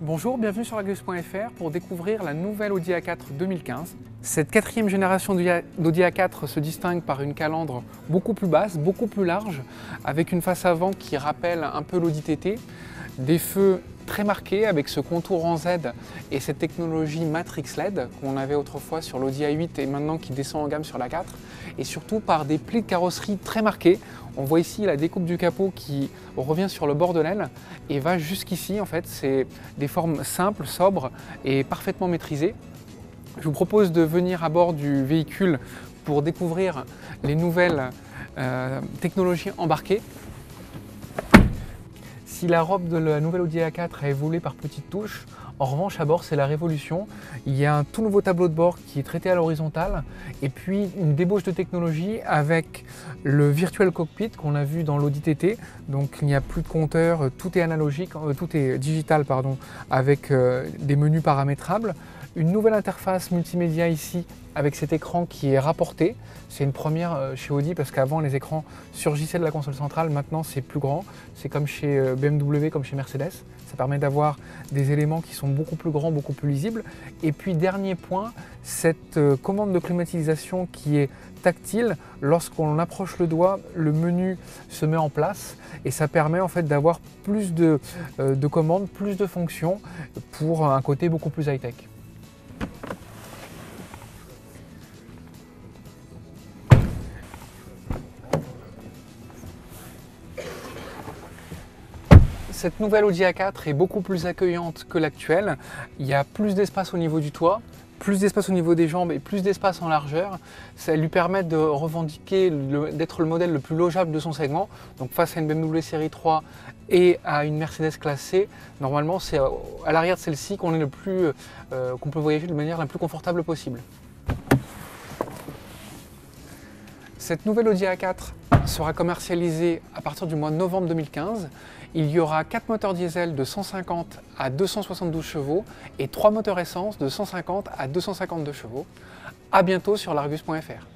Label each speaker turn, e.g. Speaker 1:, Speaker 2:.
Speaker 1: Bonjour, bienvenue sur Argus.fr pour découvrir la nouvelle Audi A4 2015. Cette quatrième génération d'Audi A4 se distingue par une calandre beaucoup plus basse, beaucoup plus large, avec une face avant qui rappelle un peu l'Audi TT, des feux très marqués avec ce contour en Z et cette technologie Matrix LED qu'on avait autrefois sur l'Audi A8 et maintenant qui descend en gamme sur l'A4, et surtout par des plis de carrosserie très marqués. On voit ici la découpe du capot qui revient sur le bord de l'aile et va jusqu'ici. En fait, c'est des formes simples, sobres et parfaitement maîtrisées. Je vous propose de venir à bord du véhicule pour découvrir les nouvelles technologies embarquées. Si la robe de la nouvelle Audi A4 a évolué par petites touches, en revanche à bord c'est la révolution. Il y a un tout nouveau tableau de bord qui est traité à l'horizontale et puis une débauche de technologie avec le virtual cockpit qu'on a vu dans l'Audi TT. Donc il n'y a plus de compteur, tout est analogique, tout est digital pardon, avec des menus paramétrables. Une nouvelle interface multimédia ici avec cet écran qui est rapporté. C'est une première chez Audi parce qu'avant les écrans surgissaient de la console centrale, maintenant c'est plus grand. C'est comme chez BMW, comme chez Mercedes. Ça permet d'avoir des éléments qui sont beaucoup plus grands, beaucoup plus lisibles. Et puis dernier point, cette commande de climatisation qui est tactile. Lorsqu'on approche le doigt, le menu se met en place et ça permet en fait d'avoir plus de commandes, plus de fonctions pour un côté beaucoup plus high-tech. Cette nouvelle Audi A4 est beaucoup plus accueillante que l'actuelle. Il y a plus d'espace au niveau du toit, plus d'espace au niveau des jambes et plus d'espace en largeur. Ça lui permet de revendiquer d'être le modèle le plus logeable de son segment. Donc face à une BMW série 3 et à une Mercedes classe C, normalement c'est à l'arrière de celle-ci qu'on peut voyager de manière la plus confortable possible. Cette nouvelle Audi A4 sera commercialisée à partir du mois de novembre 2015. Il y aura 4 moteurs diesel de 150 à 272 chevaux et 3 moteurs essence de 150 à 252 chevaux. A bientôt sur l'Argus.fr.